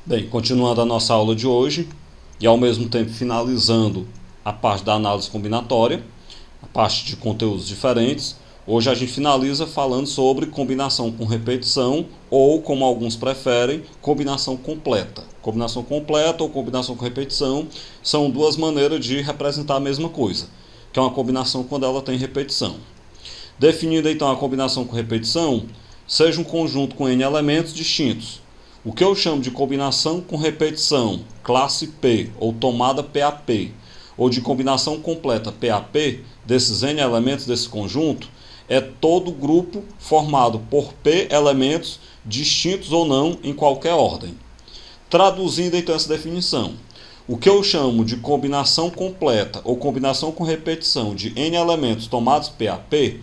Bem, continuando a nossa aula de hoje e ao mesmo tempo finalizando a parte da análise combinatória, a parte de conteúdos diferentes, hoje a gente finaliza falando sobre combinação com repetição ou, como alguns preferem, combinação completa. Combinação completa ou combinação com repetição são duas maneiras de representar a mesma coisa, que é uma combinação quando ela tem repetição. Definindo então a combinação com repetição, seja um conjunto com n elementos distintos. O que eu chamo de combinação com repetição, classe P, ou tomada PAP, ou de combinação completa PAP, desses n elementos desse conjunto, é todo grupo formado por P elementos distintos ou não em qualquer ordem. Traduzindo então essa definição, o que eu chamo de combinação completa ou combinação com repetição de n elementos tomados PAP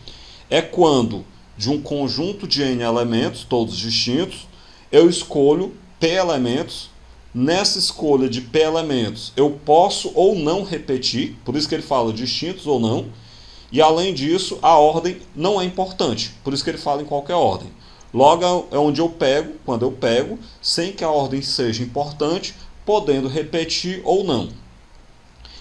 é quando, de um conjunto de n elementos, todos distintos, eu escolho P elementos. Nessa escolha de P elementos, eu posso ou não repetir, por isso que ele fala distintos ou não, e além disso, a ordem não é importante, por isso que ele fala em qualquer ordem. Logo é onde eu pego, quando eu pego, sem que a ordem seja importante, podendo repetir ou não.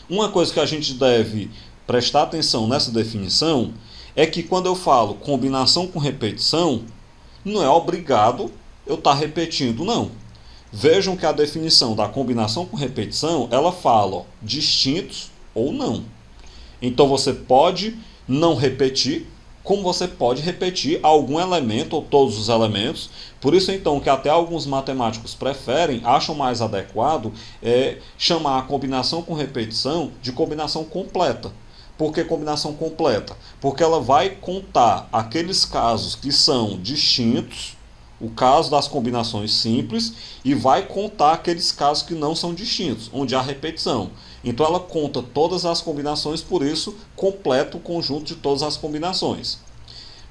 Uma coisa que a gente deve prestar atenção nessa definição é que quando eu falo combinação com repetição, não é obrigado eu estar repetindo, não. Vejam que a definição da combinação com repetição, ela fala distintos ou não. Então você pode não repetir, como você pode repetir algum elemento ou todos os elementos. Por isso então que até alguns matemáticos preferem, acham mais adequado chamar a combinação com repetição de combinação completa. Por que combinação completa? Porque ela vai contar aqueles casos que são distintos, o caso das combinações simples, e vai contar aqueles casos que não são distintos, onde há repetição. Então ela conta todas as combinações, por isso completa o conjunto de todas as combinações.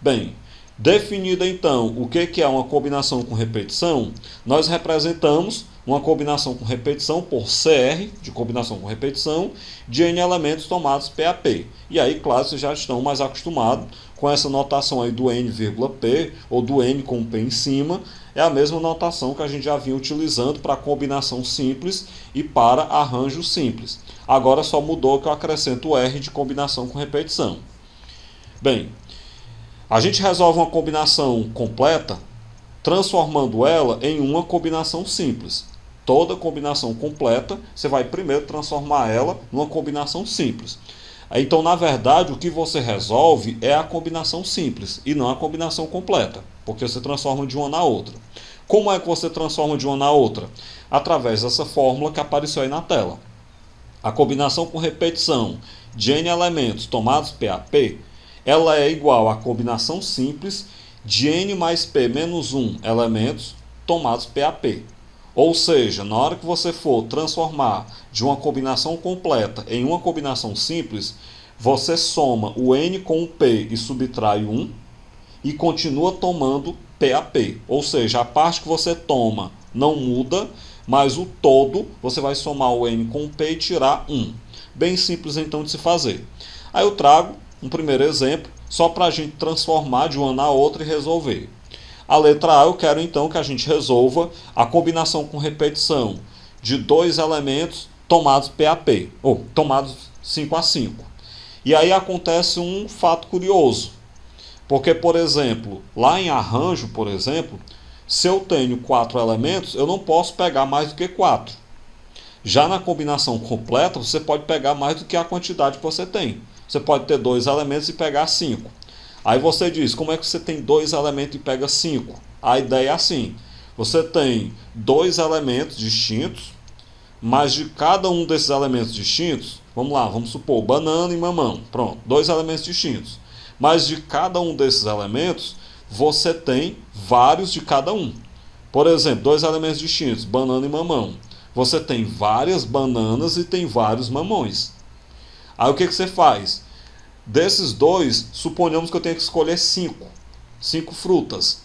Bem, definida então o que é uma combinação com repetição, nós representamos uma combinação com repetição por CR, de combinação com repetição, de n elementos tomados PAP. E aí, claro, vocês já estão mais acostumados com essa notação aí do n,p, ou do n com p em cima, é a mesma notação que a gente já vinha utilizando para combinação simples e para arranjo simples. Agora só mudou que eu acrescento o R de combinação com repetição. Bem, a gente resolve uma combinação completa transformando ela em uma combinação simples. Toda combinação completa, você vai primeiro transformar ela numa combinação simples. Então, na verdade, o que você resolve é a combinação simples e não a combinação completa, porque você transforma de uma na outra. Como é que você transforma de uma na outra? Através dessa fórmula que apareceu aí na tela. A combinação com repetição de n elementos tomados PAP, ela é igual à combinação simples de n mais p menos 1 elementos tomados PAP. Ou seja, na hora que você for transformar de uma combinação completa em uma combinação simples, você soma o n com o p e subtrai 1 e continua tomando PAP. Ou seja, a parte que você toma não muda, mas o todo você vai somar o n com o p e tirar 1. Bem simples então de se fazer. Aí eu trago um primeiro exemplo, só para a gente transformar de uma na outra e resolver. A letra A, eu quero então que a gente resolva a combinação com repetição de dois elementos tomados PAP, ou tomados 5 a 5. E aí acontece um fato curioso, porque, por exemplo, lá em arranjo, por exemplo, se eu tenho 4 elementos, eu não posso pegar mais do que 4. Já na combinação completa, você pode pegar mais do que a quantidade que você tem. Você pode ter 2 elementos e pegar 5. Aí você diz, como é que você tem 2 elementos e pega 5? A ideia é assim, você tem 2 elementos distintos, mas de cada um desses elementos distintos, vamos lá, vamos supor, banana e mamão, pronto, 2 elementos distintos. Mas de cada um desses elementos, você tem vários de cada um. Por exemplo, 2 elementos distintos, banana e mamão. Você tem várias bananas e tem vários mamões. Aí o que você faz? Desses dois, suponhamos que eu tenho que escolher 5 frutas.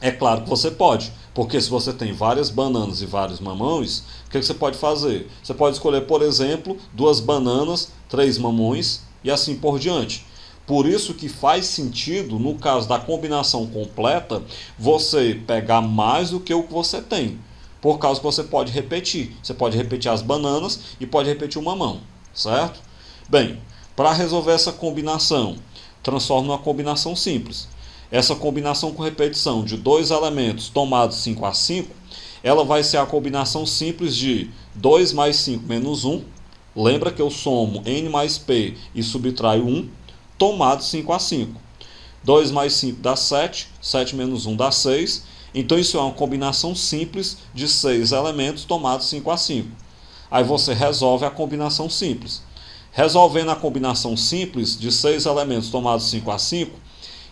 É claro que você pode, porque se você tem várias bananas e vários mamões, o que você pode fazer? Você pode escolher, por exemplo, 2 bananas, 3 mamões e assim por diante. Por isso que faz sentido, no caso da combinação completa, você pegar mais do que o que você tem. por causa que você pode repetir. Você pode repetir as bananas e pode repetir o mamão, certo? Bem, para resolver essa combinação, transforma numa combinação simples. Essa combinação com repetição de dois elementos tomados 5 a 5, ela vai ser a combinação simples de 2 mais 5 menos 1. Lembra que eu somo n mais p e subtraio 1, tomado 5 a 5. 2 mais 5 dá 7, 7 menos 1 dá 6. Então isso é uma combinação simples de 6 elementos tomados 5 a 5. Aí você resolve a combinação simples. Resolvendo a combinação simples de 6 elementos tomados 5 a 5,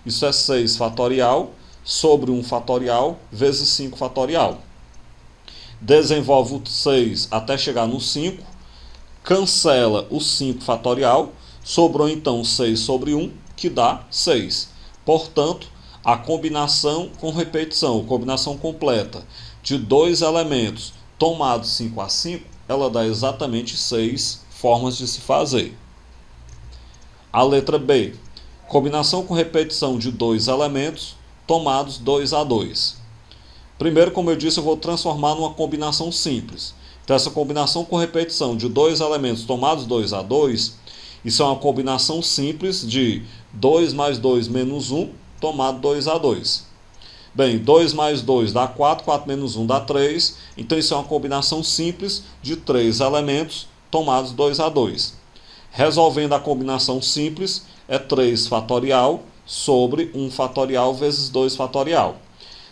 isso é 6 fatorial sobre 1 fatorial vezes 5 fatorial. Desenvolve o 6 até chegar no 5, cancela o 5 fatorial, sobrou então 6 sobre 1, que dá 6. Portanto, a combinação com repetição, combinação completa de dois elementos tomados 5 a 5, ela dá exatamente 6 formas de se fazer. A letra B, combinação com repetição de dois elementos tomados 2 a 2. Primeiro, como eu disse, eu vou transformar numa combinação simples. Então, essa combinação com repetição de dois elementos tomados 2 a 2, isso é uma combinação simples de 2 mais 2 menos 1, tomado 2 a 2. Bem, 2 mais 2 dá 4, 4 menos 1 dá 3. Então, isso é uma combinação simples de 3 elementos tomados 2 a 2. Resolvendo a combinação simples, é 3 fatorial sobre 1 fatorial vezes 2 fatorial.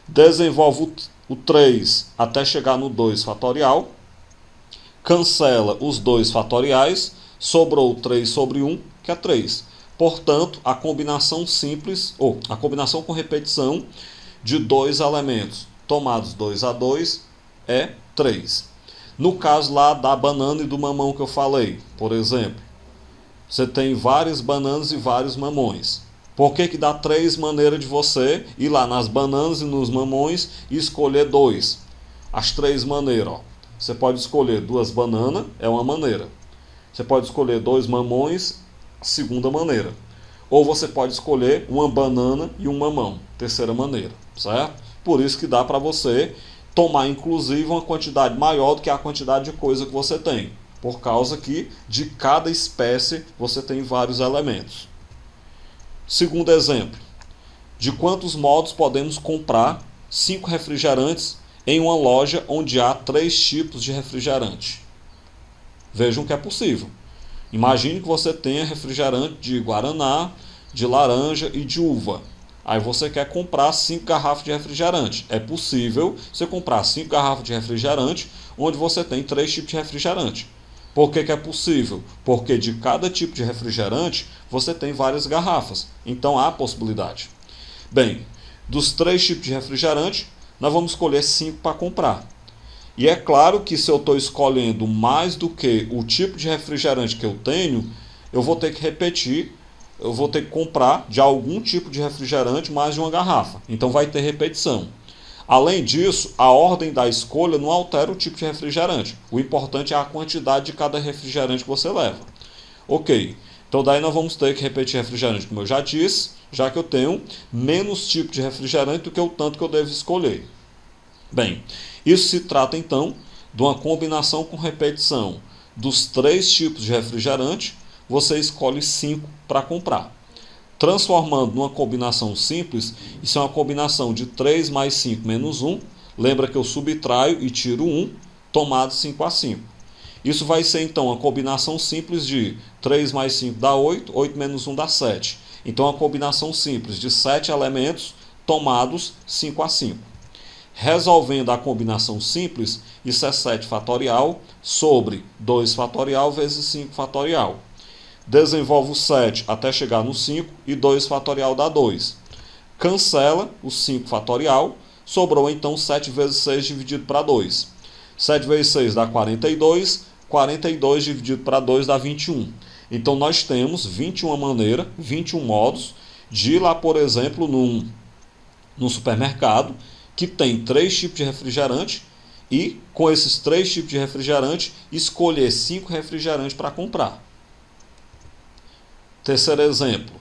Desenvolve o 3 até chegar no 2 fatorial. Cancela os 2 fatoriais. Sobrou 3 sobre 1, que é 3. Portanto, a combinação simples, ou a combinação com repetição de dois elementos tomados 2 a 2 é 3. No caso lá da banana e do mamão que eu falei, por exemplo, você tem várias bananas e vários mamões. Por que dá 3 maneiras de você ir lá nas bananas e nos mamões e escolher 2? As 3 maneiras, ó. Você pode escolher 2 bananas, é uma maneira. Você pode escolher 2 mamões, segunda maneira. Ou você pode escolher uma banana e um mamão, terceira maneira, certo? Por isso que dá para você tomar, inclusive, uma quantidade maior do que a quantidade de coisa que você tem. Por causa que de cada espécie você tem vários elementos. Segundo exemplo, de quantos modos podemos comprar 5 refrigerantes em uma loja onde há 3 tipos de refrigerante? Vejam que é possível. Imagine que você tenha refrigerante de guaraná, de laranja e de uva. Aí você quer comprar 5 garrafas de refrigerante. É possível você comprar 5 garrafas de refrigerante onde você tem 3 tipos de refrigerante. Por que é possível? Porque de cada tipo de refrigerante você tem várias garrafas. Então há possibilidade. Bem, dos 3 tipos de refrigerante, nós vamos escolher 5 para comprar. E é claro que se eu estou escolhendo mais do que o tipo de refrigerante que eu tenho, eu vou ter que repetir, eu vou ter que comprar de algum tipo de refrigerante mais de uma garrafa. Então vai ter repetição. Além disso, a ordem da escolha não altera o tipo de refrigerante. O importante é a quantidade de cada refrigerante que você leva. Ok, então daí nós vamos ter que repetir refrigerante, como eu já disse, já que eu tenho menos tipo de refrigerante do que o tanto que eu devo escolher. Bem, isso se trata então de uma combinação com repetição dos 3 tipos de refrigerante. Você escolhe 5 para comprar. Transformando numa combinação simples, isso é uma combinação de 3 mais 5 menos 1. Lembra que eu subtraio e tiro 1, tomado 5 a 5. Isso vai ser então uma combinação simples de 3 mais 5 dá 8, 8 menos 1 dá 7. Então, uma combinação simples de 7 elementos tomados 5 a 5. Resolvendo a combinação simples, isso é 7 fatorial sobre 2 fatorial vezes 5 fatorial. Desenvolve o 7 até chegar no 5 e 2 fatorial dá 2. Cancela o 5 fatorial, sobrou então 7 vezes 6 dividido para 2. 7 vezes 6 dá 42, 42 dividido para 2 dá 21. Então nós temos 21 maneiras, 21 modos de ir lá, por exemplo, num supermercado que tem 3 tipos de refrigerante e com esses 3 tipos de refrigerante escolher 5 refrigerantes para comprar. Terceiro exemplo,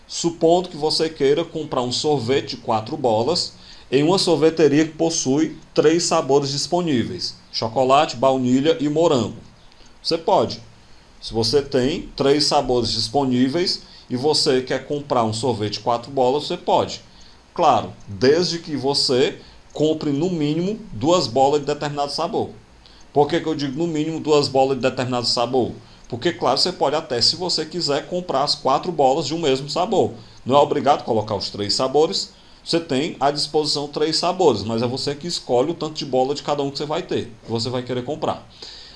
supondo que você queira comprar um sorvete de 4 bolas em uma sorveteria que possui 3 sabores disponíveis: chocolate, baunilha e morango. Você pode. Se você tem 3 sabores disponíveis e você quer comprar um sorvete 4 bolas, você pode. Claro, desde que você compre no mínimo 2 bolas de determinado sabor. Por que eu digo no mínimo 2 bolas de determinado sabor? Porque, claro, você pode até, se você quiser, comprar as 4 bolas de um mesmo sabor. Não é obrigado a colocar os 3 sabores. Você tem à disposição 3 sabores, mas é você que escolhe o tanto de bola de cada um que você vai ter, que você vai querer comprar.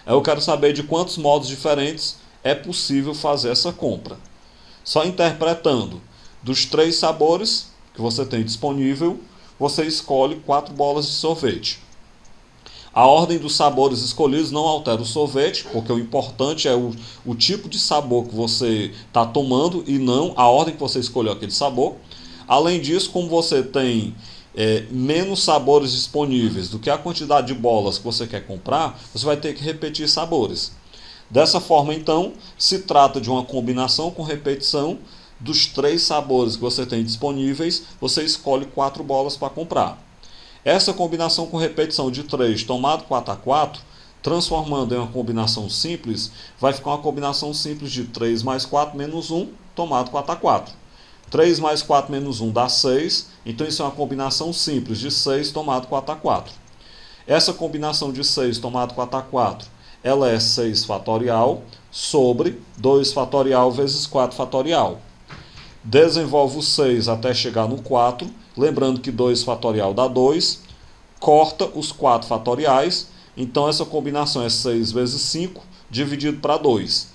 Eu quero saber de quantos modos diferentes é possível fazer essa compra. Só interpretando dos 3 sabores que você tem disponível, você escolhe 4 bolas de sorvete. A ordem dos sabores escolhidos não altera o sorvete, porque o importante é o tipo de sabor que você está tomando e não a ordem que você escolheu aquele sabor. Além disso, como você tem menos sabores disponíveis do que a quantidade de bolas que você quer comprar, você vai ter que repetir sabores. Dessa forma, então, se trata de uma combinação com repetição dos 3 sabores que você tem disponíveis, você escolhe 4 bolas para comprar. Essa combinação com repetição de 3 tomado 4x4, transformando em uma combinação simples, vai ficar uma combinação simples de 3 mais 4 menos 1 tomado 4x4. 3 mais 4 menos 1 dá 6, então isso é uma combinação simples de 6 tomado 4x4. Essa combinação de 6 tomado 4x4, ela é 6 fatorial sobre 2 fatorial vezes 4 fatorial. Desenvolve o 6 até chegar no 4, lembrando que 2 fatorial dá 2, corta os 4 fatoriais, então essa combinação é 6 vezes 5 dividido para 2.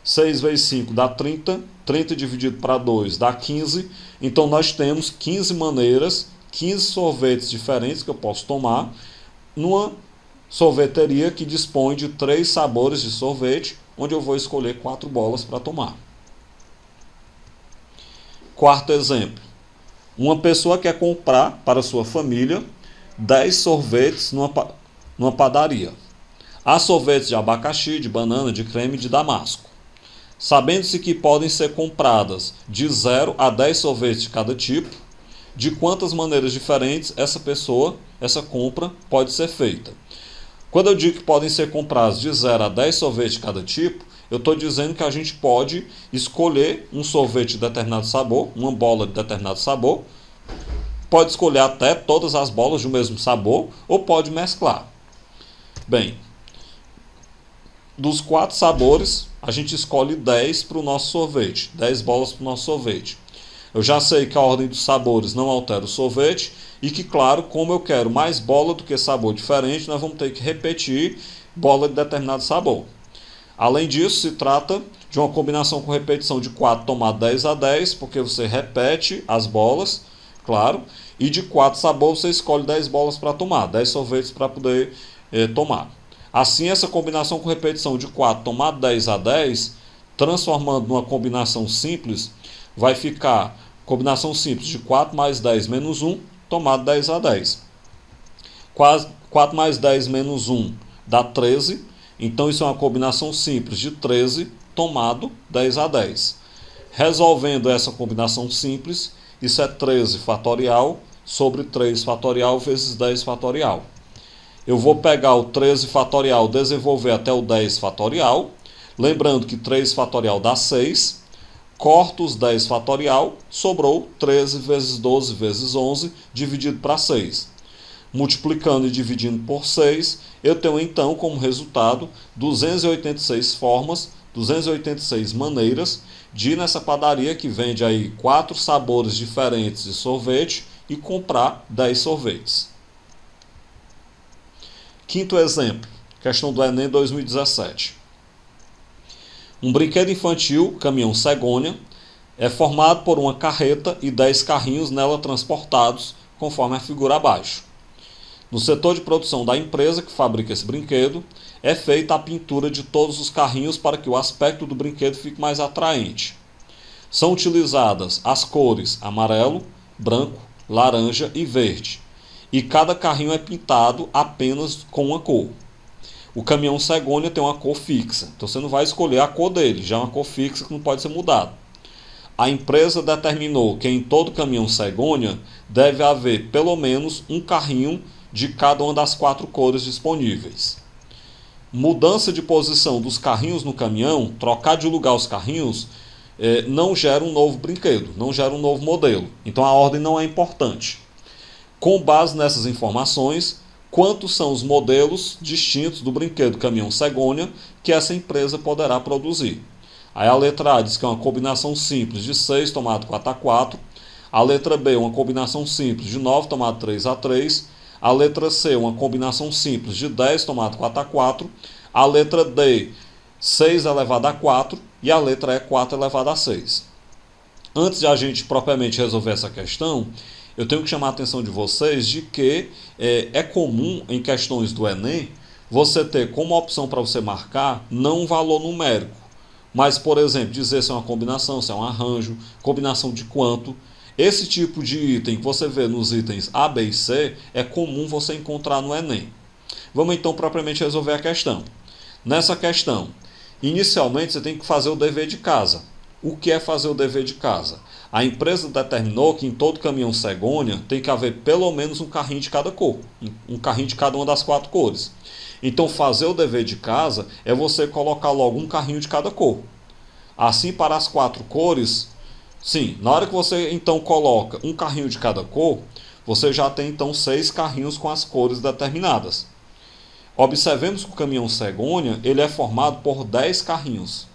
6 vezes 5 dá 30, 30 dividido para 2 dá 15, então nós temos 15 maneiras, 15 sorvetes diferentes que eu posso tomar numa sorveteria que dispõe de 3 sabores de sorvete, onde eu vou escolher 4 bolas para tomar. Quarto exemplo. Uma pessoa quer comprar para sua família 10 sorvetes numa padaria. Há sorvetes de abacaxi, de banana, de creme e de damasco. Sabendo-se que podem ser compradas de 0 a 10 sorvetes de cada tipo, de quantas maneiras diferentes essa compra pode ser feita. Quando eu digo que podem ser comprados de 0 a 10 sorvetes de cada tipo, eu estou dizendo que a gente pode escolher um sorvete de determinado sabor, uma bola de determinado sabor, pode escolher até todas as bolas do mesmo sabor, ou pode mesclar. Bem, dos 4 sabores, a gente escolhe 10 para o nosso sorvete, 10 bolas para o nosso sorvete. Eu já sei que a ordem dos sabores não altera o sorvete e que, claro, como eu quero mais bola do que sabor diferente, nós vamos ter que repetir bola de determinado sabor. Além disso, se trata de uma combinação com repetição de 4 tomado 10 a 10, porque você repete as bolas, claro, e de 4 sabores você escolhe 10 bolas para tomar, 10 sorvetes para poder tomar. Assim, essa combinação com repetição de 4 tomado 10 a 10, transformando numa combinação simples, vai ficar combinação simples de 4 mais 10 menos 1, tomado 10 a 10. 4 mais 10 menos 1 dá 13, então isso é uma combinação simples de 13 tomado 10 a 10. Resolvendo essa combinação simples, isso é 13 fatorial sobre 3 fatorial vezes 10 fatorial. Eu vou pegar o 13 fatorial, desenvolver até o 10 fatorial, lembrando que 3 fatorial dá 6, corto os 10 fatorial, sobrou 13 vezes 12 vezes 11, dividido para 6. Multiplicando e dividindo por 6, eu tenho então como resultado 286 formas, 286 maneiras de ir nessa padaria que vende aí 4 sabores diferentes de sorvete e comprar 10 sorvetes. Quinto exemplo, questão do Enem 2017. Um brinquedo infantil, caminhão Cegonha, é formado por uma carreta e 10 carrinhos nela transportados, conforme a figura abaixo. No setor de produção da empresa que fabrica esse brinquedo, é feita a pintura de todos os carrinhos para que o aspecto do brinquedo fique mais atraente. São utilizadas as cores amarelo, branco, laranja e verde, e cada carrinho é pintado apenas com uma cor. O caminhão Cegonha tem uma cor fixa, então você não vai escolher a cor dele, já é uma cor fixa que não pode ser mudada. A empresa determinou que em todo caminhão cegonha deve haver pelo menos um carrinho de cada uma das 4 cores disponíveis. Mudança de posição dos carrinhos no caminhão, trocar de lugar os carrinhos, não gera um novo brinquedo, não gera um novo modelo. Então a ordem não é importante. Com base nessas informações, quantos são os modelos distintos do brinquedo caminhão cegonha que essa empresa poderá produzir? Aí a letra A diz que é uma combinação simples de 6 tomado 4x4. A letra B, uma combinação simples de 9 tomado 3x3. A letra C, uma combinação simples de 10 tomado 4x4. A letra D, 6 elevado a 4. E a letra E, 4 elevado a 6. Antes de a gente propriamente resolver essa questão, eu tenho que chamar a atenção de vocês de que é comum em questões do Enem você ter como opção para você marcar não um valor numérico, mas, por exemplo, dizer se é uma combinação, se é um arranjo, combinação de quanto. Esse tipo de item que você vê nos itens A, B e C é comum você encontrar no Enem. Vamos então propriamente resolver a questão. Nessa questão, inicialmente você tem que fazer o dever de casa. O que é fazer o dever de casa? A empresa determinou que em todo caminhão cegonha tem que haver pelo menos um carrinho de cada cor, um carrinho de cada uma das 4 cores. Então fazer o dever de casa é você colocar logo um carrinho de cada cor. Assim, para as 4 cores, sim, na hora que você então coloca um carrinho de cada cor, você já tem então 6 carrinhos com as cores determinadas. Observemos que o caminhão cegonha ele é formado por 10 carrinhos.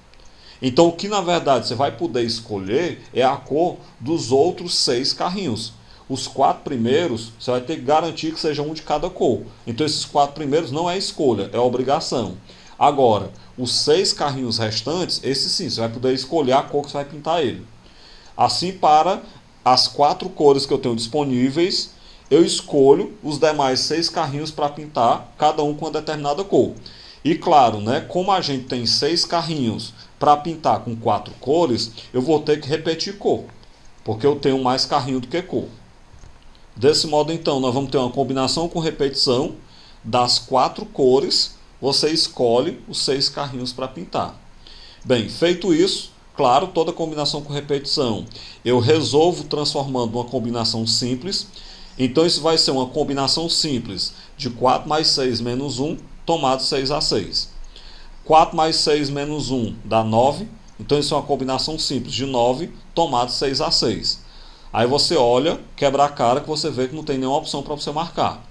Então o que na verdade você vai poder escolher é a cor dos outros 6 carrinhos. Os 4 primeiros você vai ter que garantir que seja um de cada cor. Então esses 4 primeiros não é escolha, é obrigação. Agora, os 6 carrinhos restantes, esses sim, você vai poder escolher a cor que você vai pintar ele. Assim, para as 4 cores que eu tenho disponíveis, eu escolho os demais 6 carrinhos para pintar, cada um com uma determinada cor. E claro, né, como a gente tem 6 carrinhos para pintar com 4 cores, eu vou ter que repetir cor, porque eu tenho mais carrinho do que cor. Desse modo, então, nós vamos ter uma combinação com repetição das 4 cores. Você escolhe os 6 carrinhos para pintar. Bem, feito isso, claro, toda combinação com repetição eu resolvo transformando uma combinação simples. Então isso vai ser uma combinação simples de 4 mais 6 menos 1, tomado 6 a 6. 4 mais 6 menos 1 dá 9. Então isso é uma combinação simples de 9, tomado 6 a 6. Aí você olha, quebra a cara que você vê que não tem nenhuma opção para você marcar.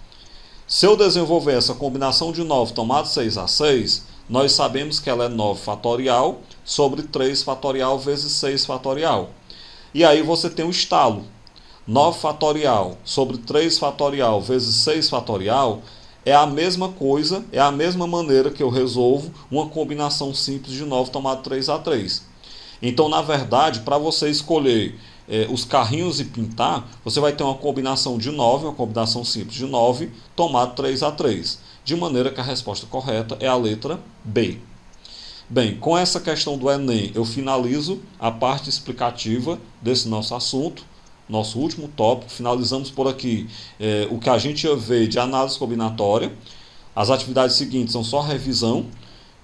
Se eu desenvolver essa combinação de 9 tomado 6 a 6, nós sabemos que ela é 9 fatorial sobre 3 fatorial vezes 6 fatorial. E aí você tem um estalo. 9 fatorial sobre 3 fatorial vezes 6 fatorial é a mesma coisa, é a mesma maneira que eu resolvo uma combinação simples de 9 tomado 3 a 3. Então, na verdade, para você escolher os carrinhos e pintar, você vai ter uma combinação de 9, uma combinação simples de 9, tomado 3 a 3. De maneira que a resposta correta é a letra B. Bem, com essa questão do Enem, eu finalizo a parte explicativa desse nosso assunto, nosso último tópico. Finalizamos por aqui o que a gente ia ver de análise combinatória. As atividades seguintes são só revisão.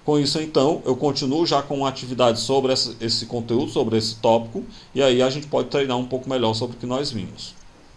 Com isso, então, eu continuo já com uma atividade sobre esse conteúdo, sobre esse tópico, e aí a gente pode treinar um pouco melhor sobre o que nós vimos.